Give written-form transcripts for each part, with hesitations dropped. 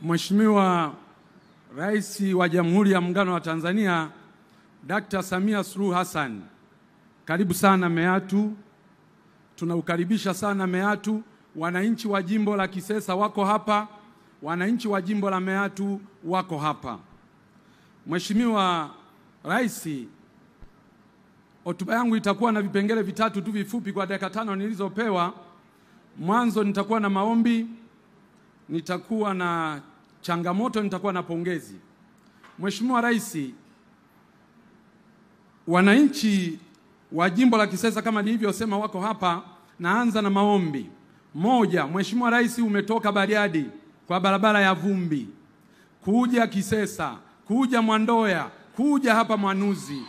Mheshimiwa Rais wa Jamhuri ya Muungano wa Tanzania Dr. Samia Suluhu Hassan, karibu sana Meatu. Tunaukaribisha sana Meatu. Wananchi wa jimbo la Kisesa wako hapa, wananchi wa jimbo la Meatu wako hapa. Mheshimiwa Rais, hotuba yangu itakuwa na vipengele vitatu tu vifupi kwa dakika 5 nilizopewa. Mwanzo nitakuwa na maombi, nitakuwa na changamoto, nitakuwa na pongezi. Mheshimiwa Rais, wananchi wa jimbo la Kisesa kama nilivyosema wako hapa. Naanza na maombi. Moja, Mheshimiwa Rais, umetoka Bariadi kwa barabara ya vumbi kuja Kisesa, kuja Mwandoya, kuja hapa Mwanuzi.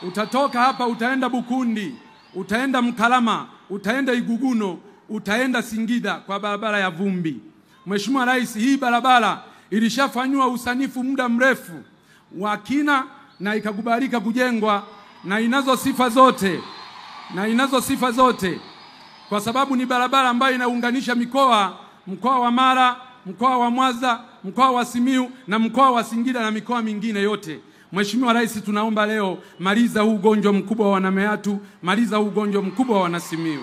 Utatoka hapa utaenda Bukundi, utaenda Mkalama, utaenda Iguguno, utaenda Singida kwa barabara ya vumbi. Mheshimiwa Rais, hii barabara ilishafanywa usanifu muda mrefu wa kina na ikakubalika kujengwa na inazo sifa zote kwa sababu ni barabara ambayo inaunganisha mkoa wa Mara, mkoa wa Mwanza, mkoa wa Simiyu na mkoa wa Singida na mikoa mingine yote. Mheshimiwa Rais, tunaomba leo maliza huu ugonjwa mkubwa wa Wanameatu, maliza huu ugonjwa mkubwa wa Wanasimiyu.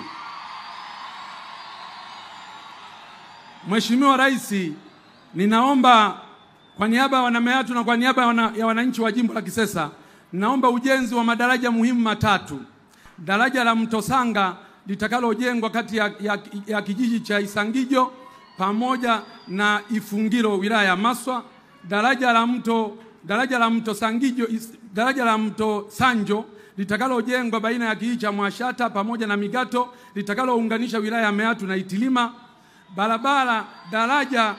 Mheshimiwa Rais, ninaomba kwa niaba ya Wanameatu na kwa niaba ya wananchi wa jimbo la Kisesa, ninaomba ujenzi wa madaraja muhimu matatu. Daraja la Mto Sanga litakalojengwa kati ya kijiji cha Isangijo pamoja na Ifungiro wilaya ya Maswa. Daraja la Mto Sanjo litakalojengwa baina ya kijiji cha Mwashata pamoja na Migato litakalounganisha wilaya ya Meatu na Itilima. Daraja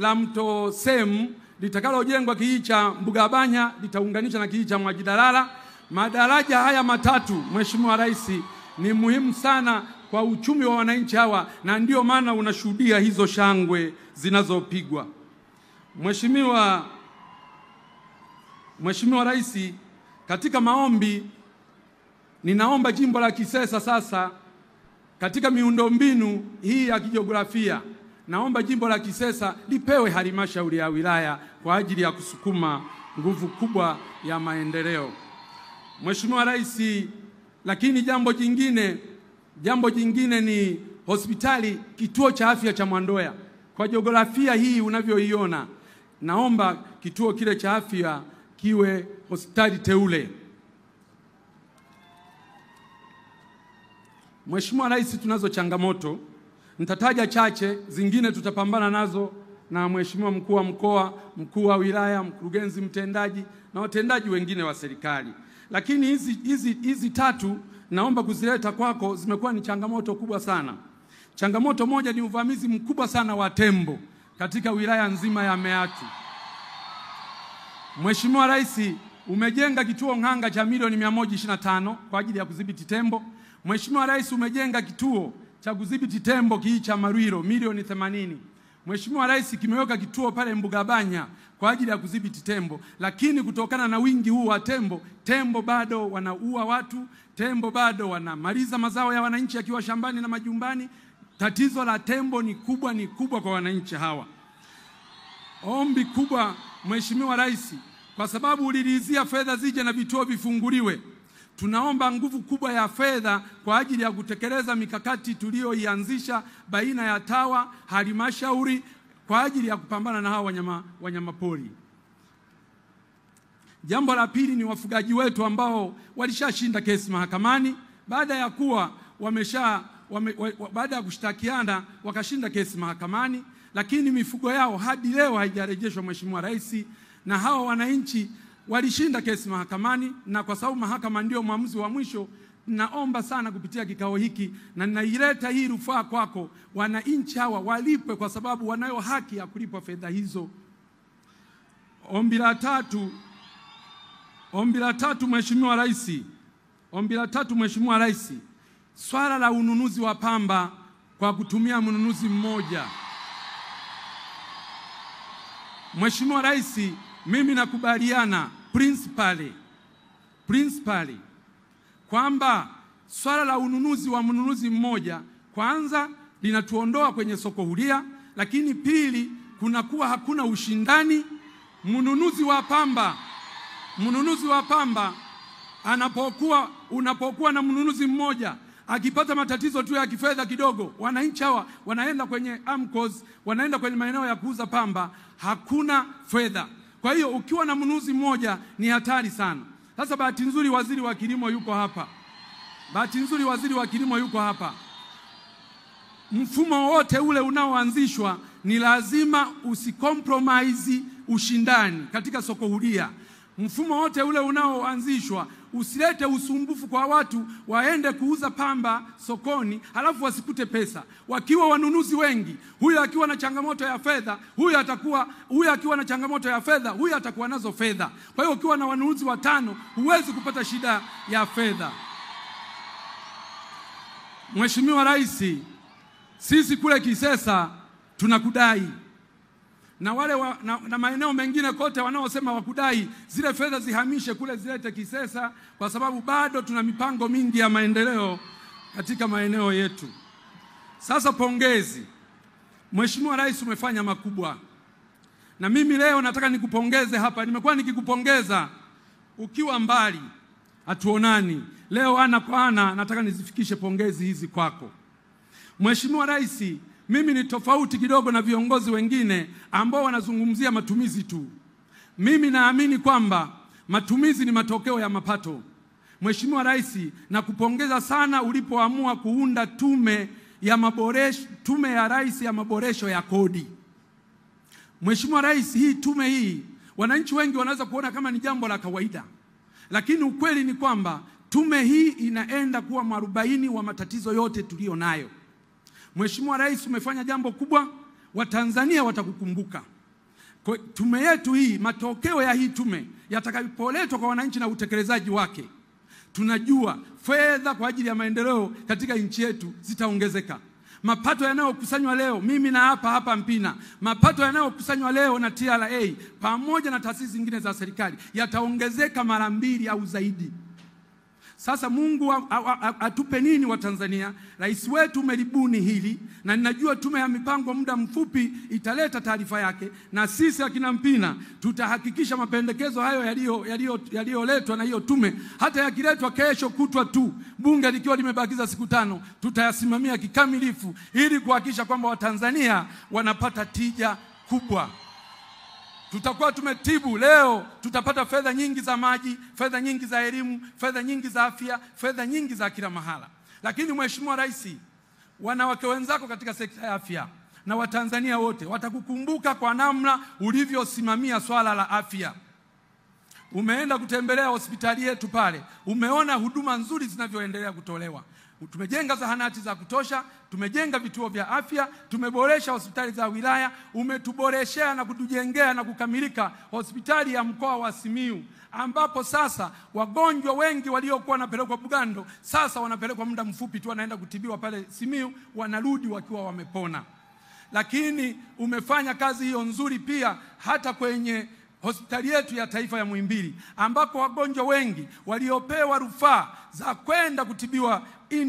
la Mto Semu litakalojengwa kijiji cha Mbugabanya litaunganisha na kijiji cha Mwajidalala. Madaraja haya matatu, Mheshimiwa Rais, ni muhimu sana kwa uchumi wa wananchi hawa na ndio maana unashuhudia hizo shangwe zinazopigwa. Mheshimiwa Rais, katika maombi ninaomba jimbo la Kisesa sasa katika miundombinu hii ya kijiografia, naomba jimbo la Kisesa lipewe halmashauri ya wilaya kwa ajili ya kusukuma nguvu kubwa ya maendeleo. Mheshimiwa Rais, lakini jambo jingine ni hospitali, kituo cha afya cha Mwandoya. Kwa jiografia hii unavyoiona, naomba kituo kile cha afya kiwe hospitali teule. Mheshimiwa Rais, tunazo changamoto, nitataja chache, zingine tutapambana nazo na Mheshimiwa mkuu wa mkoa, mkuu wa wilaya, mkurugenzi mtendaji na watendaji wengine wa serikali. Lakini hizi tatu naomba kuzileta kwako, zimekuwa ni changamoto kubwa sana. Changamoto moja ni uvamizi mkubwa sana wa tembo katika wilaya nzima ya Meatu. Mheshimiwa Rais, umejenga kituo Ng'anga cha milioni 125 kwa ajili ya kudhibiti tembo. Mheshimiwa Rais, umejenga kituo cha kudhibiti tembo kijiji cha Marwiro milioni 80. Mheshimiwa Rais, kimeweka kituo pale Mbugabanya kwa ajili ya kudhibiti tembo, lakini kutokana na wingi huu wa tembo bado wanaua watu, tembo bado wanamaliza mazao ya wananchi akiwa shambani na majumbani. Tatizo la tembo ni kubwa kwa wananchi hawa. Ombi kubwa Mheshimiwa Rais, kwa sababu uliridhia fedha zije na vituo vifunguliwe, tunaomba nguvu kubwa ya fedha kwa ajili ya kutekeleza mikakati tuliyoianzisha baina ya TAWA, halmashauri kwa ajili ya kupambana na hawa wanyamapori. Jambo la pili ni wafugaji wetu ambao walishashinda kesi mahakamani baada ya kushtakiana wakashinda kesi mahakamani, lakini mifugo yao hadi leo haijarejeshwa Mheshimiwa Rais, na hawa wananchi walishinda kesi mahakamani, na kwa sababu mahakama ndio maamuzi wa mwisho, naomba sana kupitia kikao hiki na ninaileta hii rufaa kwako, wananchi hawa walipwe kwa sababu wanayo haki ya kulipwa fedha hizo. Ombi la tatu Mheshimiwa Rais, swala la ununuzi wa pamba kwa kutumia mnunuzi mmoja. Mheshimiwa Rais, mimi nakubaliana principally kwamba swala la ununuzi wa mnunuzi mmoja kwanza linatuondoa kwenye soko huria, lakini pili kunakuwa hakuna ushindani. Mnunuzi wa pamba unapokuwa na mnunuzi mmoja akipata matatizo tu ya kifedha kidogo, wananchi hawa wanaenda kwenye AMCOS, wanaenda kwenye maeneo ya kuuza pamba, hakuna fedha. Kwa hiyo ukiwa na mnunuzi mmoja ni hatari sana. Sasa bahati nzuri waziri wa kilimo yuko hapa. Mfumo wote ule unaoanzishwa ni lazima usicompromise ushindani katika soko huria. Mfumo wote ule unaoanzishwa usilete usumbufu kwa watu waende kuuza pamba sokoni halafu wasikute pesa. Wakiwa wanunuzi wengi, huyu akiwa na changamoto ya fedha, huyu akiwa na changamoto ya fedha, huyu atakuwa nazo fedha. Kwa hiyo ukiwa na wanunuzi 5 huwezi kupata shida ya fedha. Mheshimiwa Rais, sisi kule Kisesa tunakudai. Na wale na maeneo mengine kote wanaosema wakudai zile fedha zihamishe kule zilete Kisesa, kwa sababu bado tuna mipango mingi ya maendeleo katika maeneo yetu. Sasa pongezi. Mheshimiwa Rais, umefanya makubwa. Na mimi leo nataka nikupongeze hapa. Nimekuwa nikikupongeza ukiwa mbali, hatuonani. Leo ana kwa ana nataka nizifikishe pongezi hizi kwako. Mheshimiwa Rais, mimi ni tofauti kidogo na viongozi wengine ambao wanazungumzia matumizi tu. Mimi naamini kwamba matumizi ni matokeo ya mapato. Mheshimiwa Rais, nakupongeza sana ulipoamua kuunda tume ya Rais ya maboresho ya kodi. Mheshimiwa Rais, hii tume hii wananchi wengi wanaweza kuona kama ni jambo la kawaida, lakini ukweli ni kwamba tume hii inaenda kuwa mwarobaini wa matatizo yote tulio nayo. Mheshimiwa Rais, umefanya jambo kubwa, Watanzania watakukumbuka. Kwa tume yetu hii, matokeo ya hii tume yatakapoletwa kwa wananchi na utekelezaji wake, tunajua fedha kwa ajili ya maendeleo katika nchi yetu zitaongezeka. Mapato yanayokusanywa leo, mimi na hapa Mpina, mapato yanayokusanywa leo na TRA pamoja na taasisi zingine za serikali yataongezeka mara 2 au zaidi. Sasa Mungu atupe nini wa Tanzania? Rais wetu umelibuni hili, na ninajua tume ya mipango muda mfupi italeta taarifa yake, na sisi akina Mpina tutahakikisha mapendekezo hayo yaliyoletwa na hiyo tume, hata yakiletwa kesho kutwa tu, bunge likiwa limebakiza siku 5, tutayasimamia kikamilifu ili kuhakikisha kwamba Watanzania wanapata tija kubwa. Tutakuwa tumetibu leo, tutapata fedha nyingi za maji, fedha nyingi za elimu, fedha nyingi za afya, fedha nyingi za kila mahala. Lakini Mheshimiwa Rais, wanawake wenzako katika sekta ya afya na Watanzania wote watakukumbuka kwa namna ulivyosimamia swala la afya. Umeenda kutembelea hospitali yetu pale, umeona huduma nzuri zinavyoendelea kutolewa. Tumejenga zahanati za kutosha, tumejenga vituo vya afya, tumeboresha hospitali za wilaya, umetuboreshea na kutujengea na kukamilika hospitali ya mkoa wa Simiyu, ambapo sasa wagonjwa wengi waliokuwa wanapelekwa Bugando sasa wanapelekwa muda mfupi tu wanaenda kutibiwa pale Simiyu, wanarudi wakiwa wamepona. Lakini umefanya kazi hiyo nzuri pia hata kwenye hospitali yetu ya taifa ya Muhimbili, ambako wagonjwa wengi waliopewa rufaa za kwenda kutibiwa